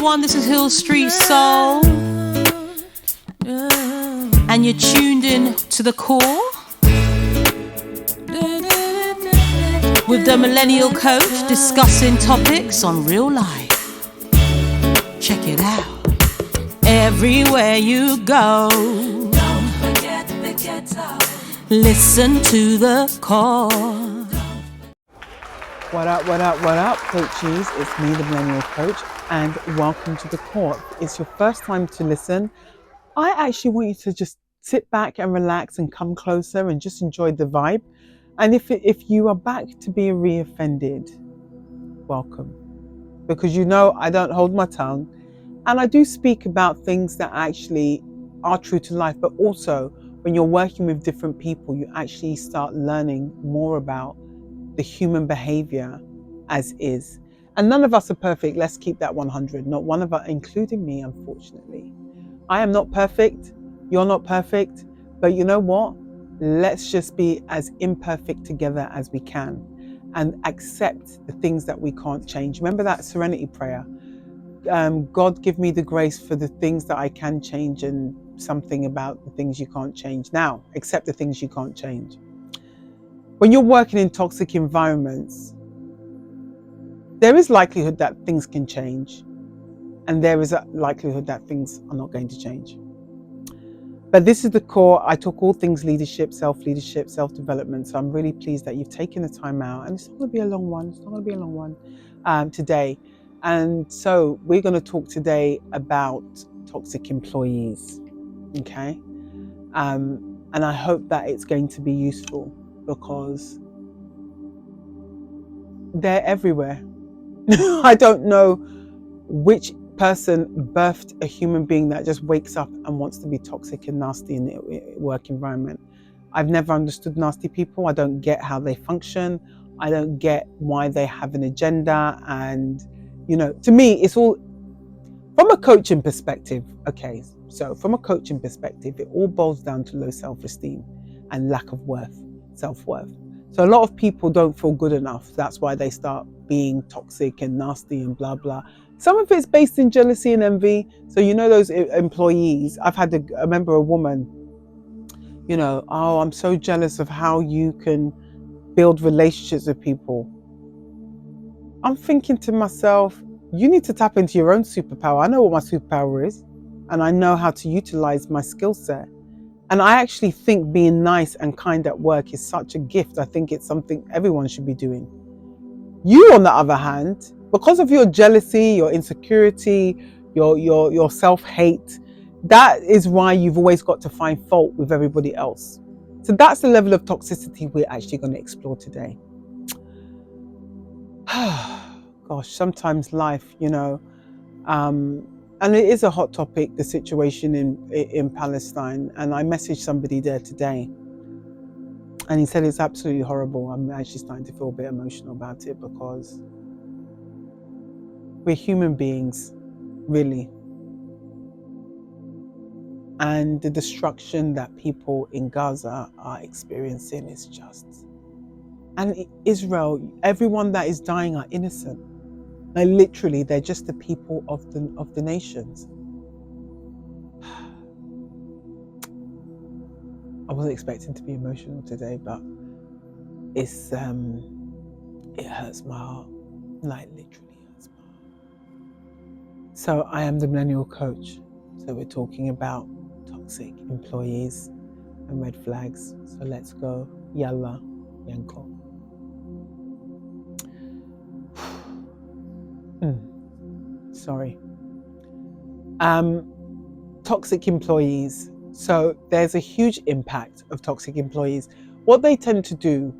everyone, this is Hiil Street Soul, and you're tuned in to the core with DaMillennialCoach, discussing topics on real life. Check it out. Everywhere you go, don't forget the ghetto. Listen to the core. What up, coaches? It's me, the Millennial Coach, and welcome to the core. If it's your first time to listen, I actually want you to just sit back and relax and come closer and just enjoy the vibe. And if you are back to be reoffended, welcome. Because you know I don't hold my tongue, and I do speak about things that actually are true to life, but also when you're working with different people, you actually start learning more about the human behavior as is. And none of us are perfect. Let's keep that 100. Not one of us, including me, unfortunately. I am not perfect. You're not perfect. But you know what? Let's just be as imperfect together as we can and accept the things that we can't change. Remember that serenity prayer. God, give me the grace for the things that I can change and something about the things you can't change. Now, accept the things you can't change. When you're working in toxic environments, there is likelihood that things can change, and there is a likelihood that things are not going to change. But this is the core. I talk all things leadership, self-development. So I'm really pleased that you've taken the time out, and it's not going to be a long one. Today. And so we're going to talk today about toxic employees. Okay. And I hope that it's going to be useful, because they're everywhere. I don't know which person birthed a human being that just wakes up and wants to be toxic and nasty in a work environment. I've never understood nasty people. I don't get how they function. I don't get why they have an agenda. And, you know, to me, it's all from a coaching perspective. Okay, so from a coaching perspective, it all boils down to low self-esteem and lack of self-worth. So a lot of people don't feel good enough. That's why they start being toxic and nasty and blah, blah. Some of it's based in jealousy and envy. So, you know, those employees, I remember a woman, you know, oh, I'm so jealous of how you can build relationships with people. I'm thinking to myself, you need to tap into your own superpower. I know what my superpower is, and I know how to utilize my skill set. And I actually think being nice and kind at work is such a gift. I think it's something everyone should be doing. You, on the other hand, because of your jealousy, your insecurity, your self-hate, that is why you've always got to find fault with everybody else. So that's the level of toxicity we're actually going to explore today. Gosh, sometimes life, you know, and it is a hot topic, the situation in Palestine. And I messaged somebody there today, and he said it's absolutely horrible. I'm actually starting to feel a bit emotional about it, because we're human beings, really. And the destruction that people in Gaza are experiencing is just... And Israel, everyone that is dying are innocent. Like, literally, they're just the people of the nations. I wasn't expecting to be emotional today, but it's it hurts my heart. Like, literally hurts my heart. So I am the Millennial Coach. So we're talking about toxic employees and red flags. So let's go. Yalla, Yanko. Sorry. Toxic employees. So there's a huge impact of toxic employees. What they tend to do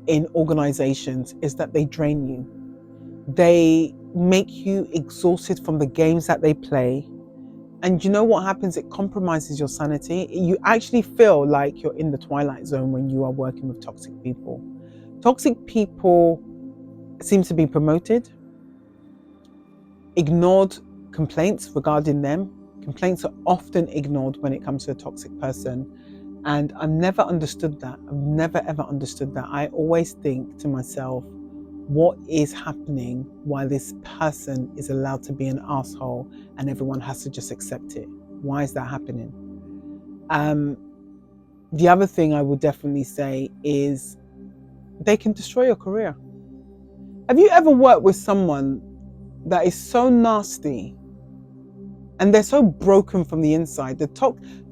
in organizations is that they drain you. They make you exhausted from the games that they play. And you know what happens? It compromises your sanity. You actually feel like you're in the twilight zone when you are working with toxic people. Toxic people seem to be promoted. Ignored complaints regarding them. Complaints are often ignored when it comes to a toxic person. And I've never understood that. I've never ever understood that. I always think to myself, what is happening, why this person is allowed to be an asshole and everyone has to just accept it. Why is that happening? The other thing I would definitely say is they can destroy your career. Have you ever worked with someone that is so nasty and they're so broken from the inside? The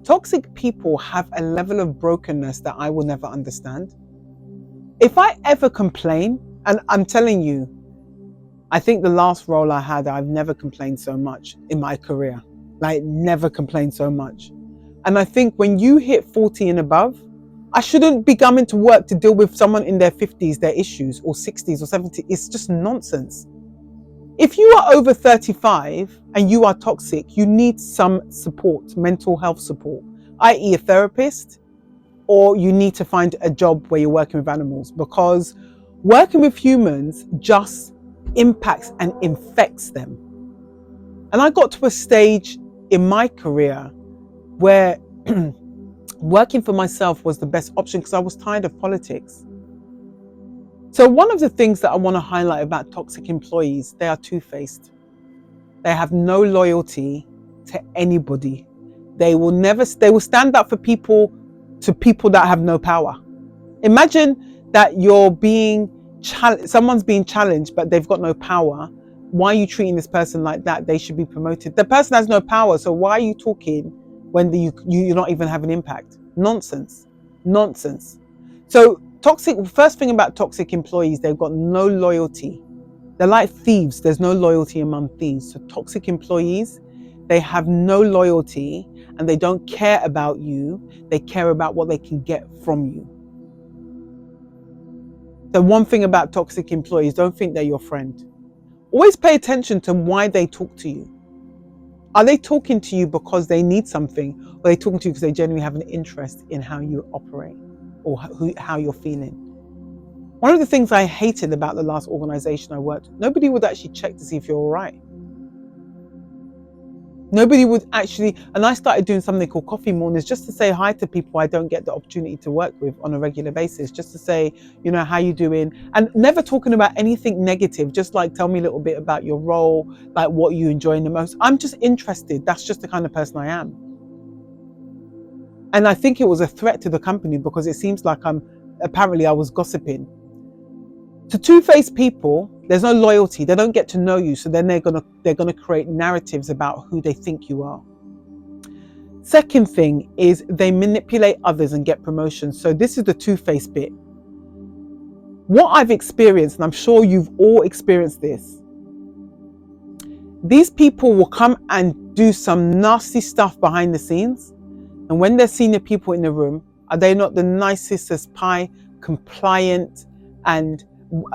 toxic people have a level of brokenness that I will never understand. If I ever complain, and I'm telling you, I think the last role I had, I've never complained so much in my career. Like, never complained so much. And I think when you hit 40 and above, I shouldn't be coming to work to deal with someone in their 50s, their issues, or 60s or 70s. It's just nonsense. If you are over 35 and you are toxic, you need some support, mental health support, i.e. a therapist, or you need to find a job where you're working with animals, because working with humans just impacts and infects them. And I got to a stage in my career where working for myself was the best option because I was tired of politics. So one of the things that I want to highlight about toxic employees, they are two-faced. They have no loyalty to anybody. They will stand up for people, to people that have no power. Imagine that you're being someone's being challenged, but they've got no power. Why are you treating this person like that? They should be promoted. The person has no power, so why are you talking when you're not even having impact? Nonsense. So first thing about toxic employees, they've got no loyalty. They're like thieves. There's no loyalty among thieves. So toxic employees, they have no loyalty and they don't care about you. They care about what they can get from you. The one thing about toxic employees, don't think they're your friend. Always pay attention to why they talk to you. Are they talking to you because they need something, or are they talking to you because they genuinely have an interest in how you operate or how you're feeling? One of the things I hated about the last organization I worked with, nobody would actually check to see if you're all right. Nobody would actually, and I started doing something called coffee mornings just to say hi to people I don't get the opportunity to work with on a regular basis, just to say, how you doing? And never talking about anything negative, just like, tell me a little bit about your role, like what you enjoy the most. I'm just interested. That's just the kind of person I am. And I think it was a threat to the company because it seems like apparently I was gossiping. To two-faced people, there's no loyalty. They don't get to know you, so then they're gonna create narratives about who they think you are. Second thing is they manipulate others and get promotions. So this is the two-faced bit. What I've experienced, and I'm sure you've all experienced this, these people will come and do some nasty stuff behind the scenes, and when they're senior people in the room, are they not the nicest as pie, compliant, and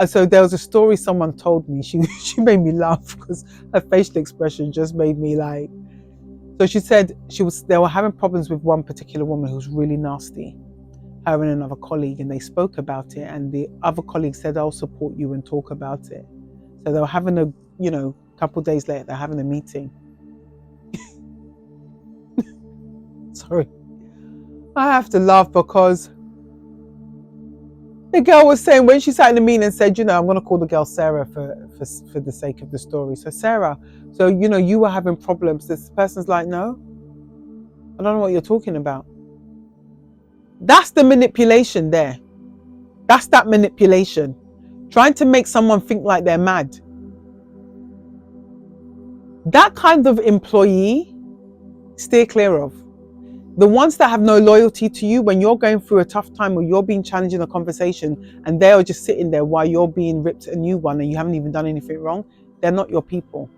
so there was a story someone told me. She made me laugh because her facial expression just made me like. So she said they were having problems with one particular woman who's really nasty, her and another colleague, and they spoke about it. And the other colleague said, "I'll support you and talk about it." So they were having a couple of days later, they're having a meeting. Sorry, I have to laugh because the girl was saying, when she sat in the meeting and said, I'm going to call the girl Sarah for the sake of the story. So Sarah, you were having problems. This person's like, no, I don't know what you're talking about. That's the manipulation there. That's that manipulation. Trying to make someone think like they're mad. That kind of employee, steer clear of. The ones that have no loyalty to you when you're going through a tough time or you're being challenged in a conversation and they are just sitting there while you're being ripped a new one and you haven't even done anything wrong, they're not your people.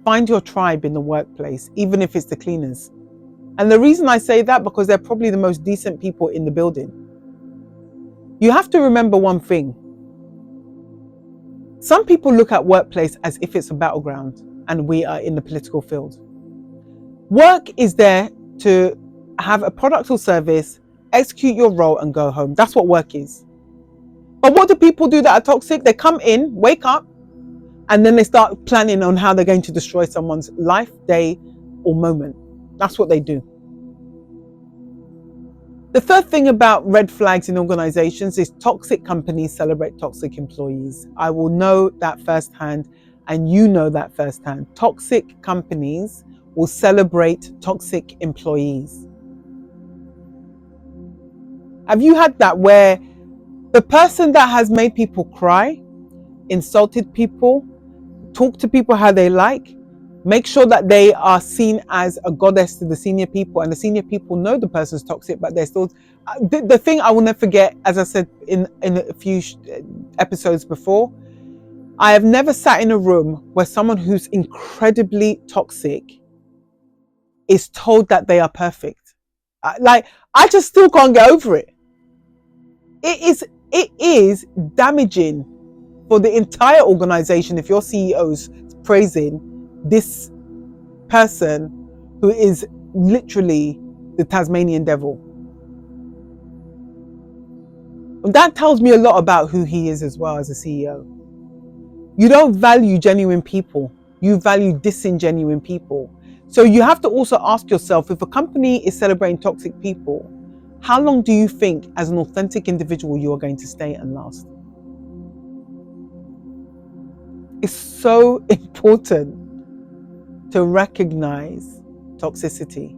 Find your tribe in the workplace, even if it's the cleaners. And the reason I say that, because they're probably the most decent people in the building. You have to remember one thing. Some people look at workplace as if it's a battleground and we are in the political field. Work is there to have a product or service, execute your role and go home. That's what work is. But what do people do that are toxic? They come in, wake up, and then they start planning on how they're going to destroy someone's life, day, or moment. That's what they do. The third thing about red flags in organizations is toxic companies celebrate toxic employees. I will know that firsthand, and you know that firsthand. Toxic companies will celebrate toxic employees. Have you had that where the person that has made people cry, insulted people, talk to people how they like, make sure that they are seen as a goddess to the senior people, and the senior people know the person's toxic, but they're still the thing I will never forget, as I said in a few episodes before, I have never sat in a room where someone who's incredibly toxic is told that they are perfect. I just still can't get over it. It is damaging for the entire organization if your CEO's praising this person who is literally the Tasmanian devil. And that tells me a lot about who he is as well as a CEO. You don't value genuine people. You value disingenuine people. So you have to also ask yourself, if a company is celebrating toxic people, how long do you think as an authentic individual you are going to stay and last? It's so important to recognize toxicity.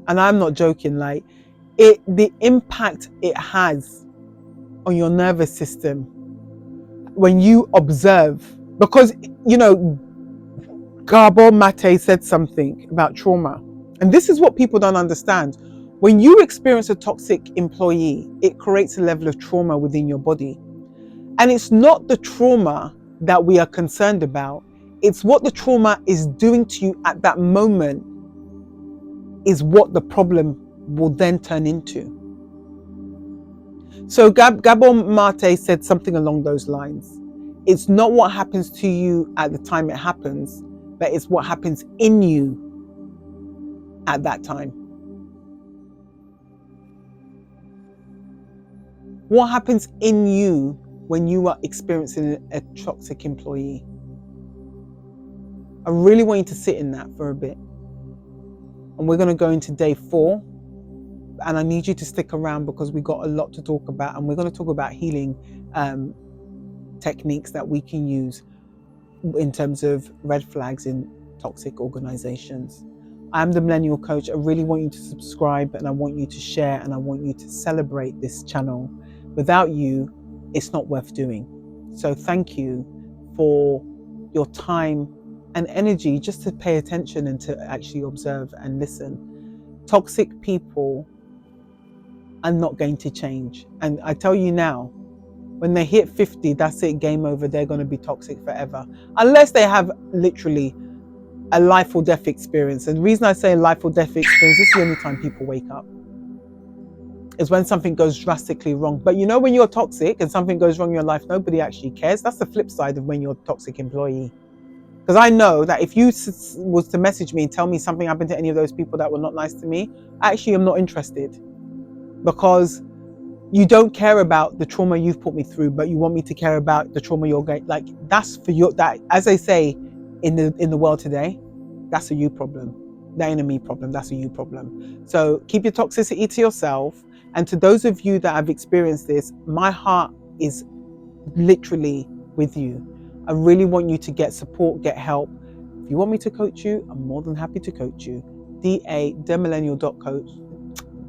And I'm not joking, the impact it has on your nervous system when you observe, because, Gabor Mate said something about trauma. And this is what people don't understand. When you experience a toxic employee, it creates a level of trauma within your body. And it's not the trauma that we are concerned about. It's what the trauma is doing to you at that moment is what the problem will then turn into. So Gabor Mate said something along those lines. It's not what happens to you at the time it happens, but it's what happens in you at that time. What happens in you when you are experiencing a toxic employee? I really want you to sit in that for a bit. And we're going to go into day 4. And I need you to stick around because we got a lot to talk about. And we're going to talk about healing techniques that we can use in terms of red flags in toxic organizations. I'm the Millennial Coach. I really want you to subscribe, and I want you to share, and I want you to celebrate this channel. Without you, it's not worth doing. So thank you for your time and energy just to pay attention and to actually observe and listen. Toxic people are not going to change. And I tell you now, when they hit 50, that's it, game over. They're going to be toxic forever. Unless they have literally a life or death experience. And the reason I say life or death experience, this is the only time people wake up. Is when something goes drastically wrong. But when you're toxic and something goes wrong in your life, nobody actually cares. That's the flip side of when you're a toxic employee. Because I know that if you was to message me and tell me something happened to any of those people that were not nice to me, actually I'm not interested. Because you don't care about the trauma you've put me through, but you want me to care about the trauma you're going. That's for you. That, as they say in the world today, that's a you problem. That ain't a me problem. That's a you problem. So keep your toxicity to yourself. And to those of you that have experienced this, my heart is literally with you. I really want you to get support, get help. If you want me to coach you, I'm more than happy to coach you. da.millennial.coach,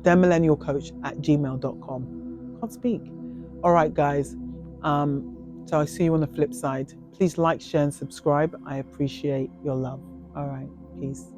DaMillennialCoach@gmail.com. Can't speak. All right, guys. So I see you on the flip side. Please like, share, and subscribe. I appreciate your love. All right. Peace.